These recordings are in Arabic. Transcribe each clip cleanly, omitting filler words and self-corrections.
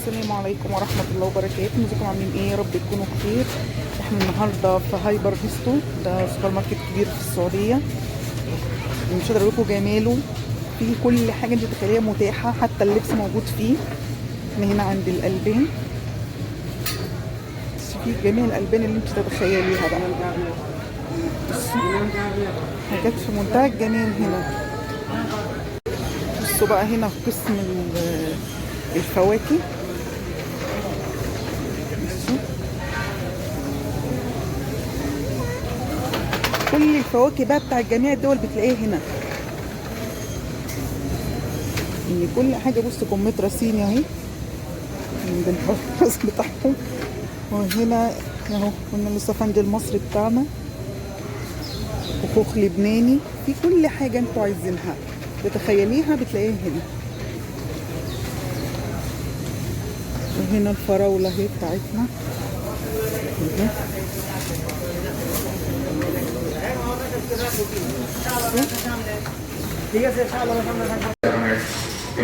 السلام عليكم ورحمة الله وبركاته. ازيكم عاملين ايه؟ يا رب تكونوا بخير. احنا النهارده في هايبر فيستو، ده سوبر ماركت كبير في السعودية. مش قادرة اقول لكم جماله، فيه كل حاجة انت تتخيليها متاحة، حتى اللبس موجود فيه. احنا هنا عند الألبان، فيه جميع الألبان اللي انت تتخيليها بقى. حاجات في منتهى الجمال هنا. بصوا بقى هنا في قسم الفواكه. كل الفواكه بقى بتاع جميع الدول بتلاقيها هنا. يعني كل حاجه. بص كمثرى صيني اهي عند الحراس بتاعهم. وهنا اهو قلنا الاسفنج المصري بتاعنا، وخوخ لبناني. في كل حاجه انتوا عايزينها تتخيليها بتلاقيها هنا. وهنا الفراوله اهي بتاعتنا.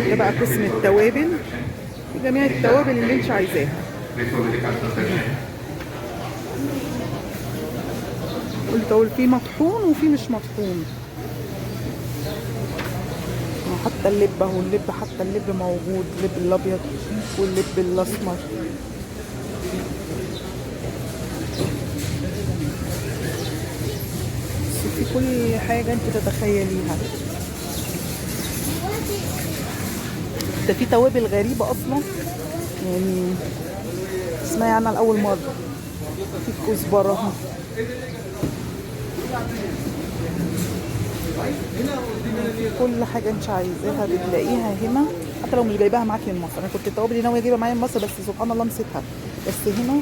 ده بقى قسم التوابل، في جميع التوابل اللي انت عايزاها. قلت اقول في مطحون وفي مش مطحون. حتى اللب اهو، اللب حتى اللب موجود، اللب الابيض واللب الاسمر. في كل حاجه انت تتخيليها. ده في توابل غريبه اصلا، يعني اسمعي عنها لاول مره. في كزبره اهو. كل حاجه انت عايزاها بتلاقيها هنا، حتى لو مش جايباها معاكي من مصر. انا كنت التوابل اللي ناويه اجيبها معايا من مصر، بس سبحان الله نسيتها. بس هنا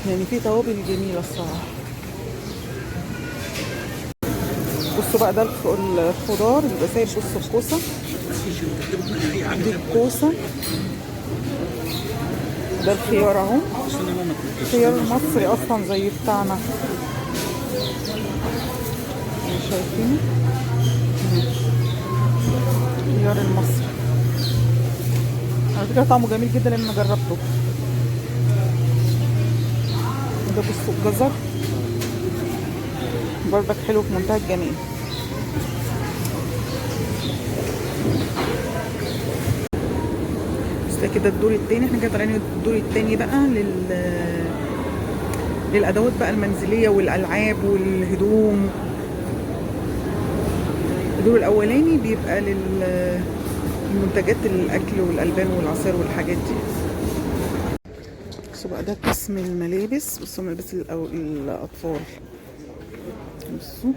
يعني في توابل جميله الصراحه. بصوا بقى ده الخضار اللي بيبقى سايب. بصوا الكوسه دي، الكوسه ده الخيار اهو، الخيار المصري اصلا زي بتاعنا، شايفين الخيار المصري. على فكره طعمه جميل جدا لان انا جربته. ده بصوا الجزر برضك حلو في منتهى الجمال. بس كده الدور التاني. احنا كده طالعين الدور التاني بقى للادوات بقى المنزليه والالعاب والهدوم. الدور الاولاني بيبقى للمنتجات الاكل والالبان والعصير والحاجات دي. بصوا بقى ده قسم الملابس. بصوا ملابس الاطفال. بصوا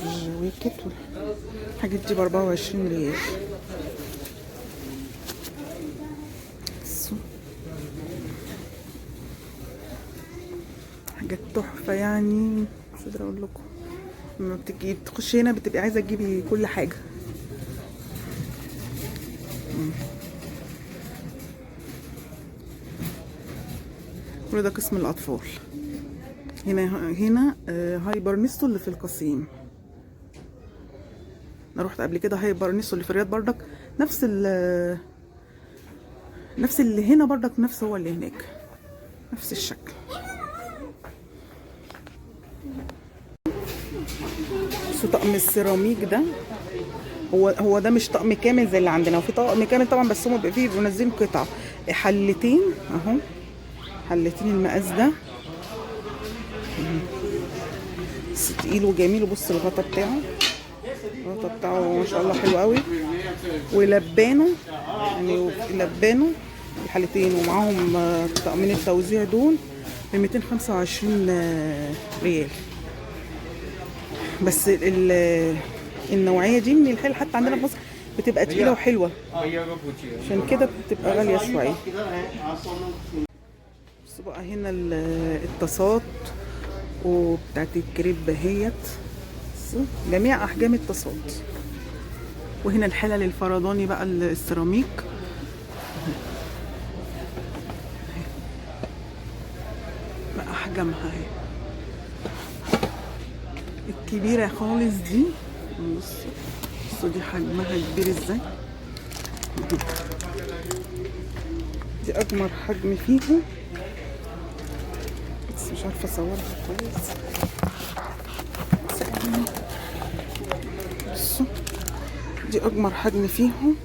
جواكت والحاجات دي ب24 ريال. بصوا حاجات تحفة، يعني مش قادرة اقول لكم. لما بتيجي تخشي هنا بتبقي عايزة تجيبي كل حاجة. كل ده قسم الاطفال. هنا هايبر نيستو اللي في القصيم. انا رحت قبل كده هايبر نيستو اللي في الرياض بردك، نفس اللي هنا بردك، نفس هو اللي هناك، نفس الشكل. بصوا طقم السيراميك ده، هو ده مش طقم كامل زي اللي عندنا، وفي طقم كامل طبعا، بس هم بيبقى فيه منزلين قطع. حلتين اهو، حلتين المقاس ده تقيل وجميل. وبص الغطا بتاعه، الغطا بتاعه ما شاء الله حلو قوي. ولبانه، يعني لبانه الحلتين ومعاهم طقمين التوزيع دول ب 225 ريال. بس النوعيه دي من الحلل حتى عندنا في مصر بتبقى تقيله وحلوه، عشان كده بتبقى غاليه شويه. بصوا بقى هنا الطاسات وبتاعت الكريب اهيت، جميع احجام الطاسات. وهنا الحلل الفرداني بقى السيراميك باحجامها اهي. الكبيره خالص دي بصوا بصوا دي حجمها كبير ازاي. دي اجمل حجم فيهم، بس مش عارفه اصورها كويس. بصوا دي اجمل حجم فيهم،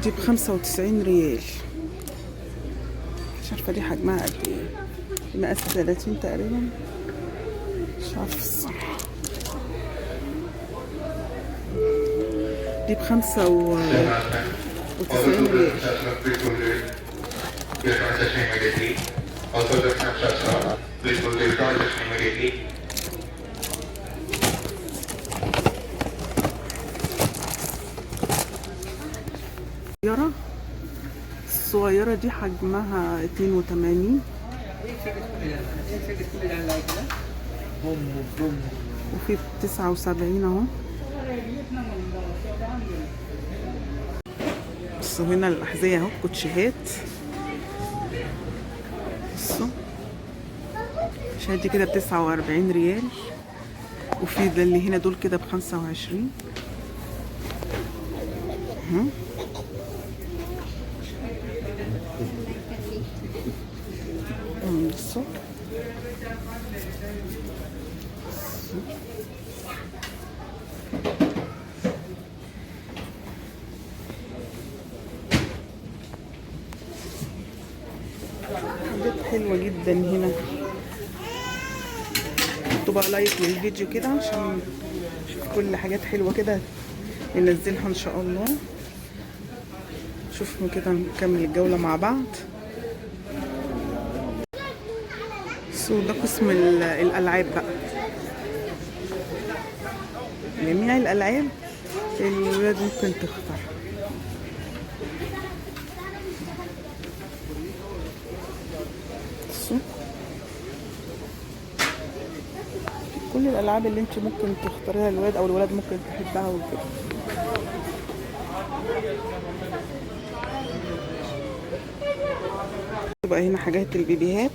دي ب95 ريال. مش عارفه دي حجمها قد ايه، مقاس 30 تقريبا، مش عارفه الصراحه. دي ب95 ريال. الصغيرة دي حجمها 82، وفي 79 اهو. بصوا هنا الأحذية اهو، كوتشيهات. بصوا الكوتشيهات دي كده ب49 ريال، وفي ده اللي هنا دول كده ب25. بصوا حاجات حلوة جدا هنا. حطوا بقى لايك للفيديو كده عشان نشوف كل حاجات حلوة كده ننزلها ان شاء الله. شوفوا كده نكمل الجولة مع بعض. ده قسم الألعاب بقى، جميع الألعاب الولاد ممكن تختار. كل الألعاب اللي انت ممكن تختاريها الولاد او الولاد ممكن تحبها وكده. بقى هنا حاجات البيبيهات،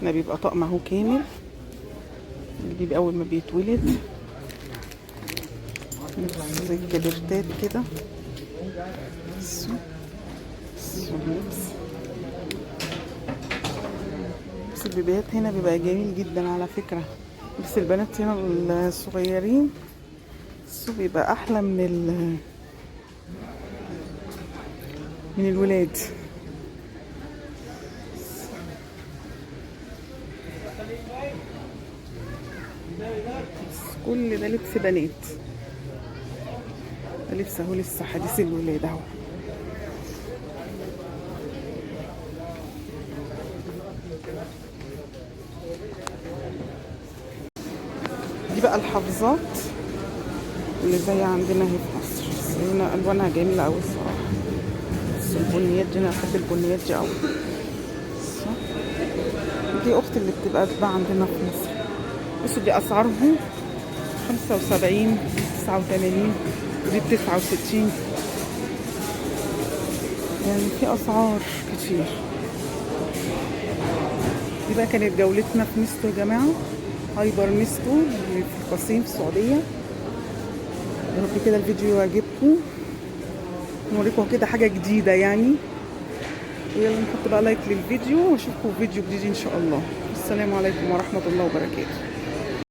هنا بيبقى طقم اهو كامل، البيبي اول ما بيتولد زي الكبرتات كده. بس البيبيهات هنا بيبقى جميل جدا على فكرة، بس البنات هنا الصغيرين بيبقى احلى من الولاد. كل ده لبس بنات، ده لبس اهو لسه حديث الولاد اهو. دي بقى الحافظات اللي زي عندنا هنا في مصر، بس هنا الوانها جميله قوي الصراحه. بس البنيات دي انا بحب البنيات دي قوي. دي اختي اللي بتبقى تباع عندنا في مصر. بصوا دي اسعارهم 75 89، ودي ب69، يعني في اسعار كتير. دي بقى كانت جولتنا في ميستو يا جماعه، هايبر ميستو اللي في القصيم في السعوديه. يا رب كده الفيديو يعجبكم، نوريكم كده حاجه جديده يعني. يلا نحط بقى لايك للفيديو، واشوفكم في فيديو جديد ان شاء الله. السلام عليكم ورحمه الله وبركاته.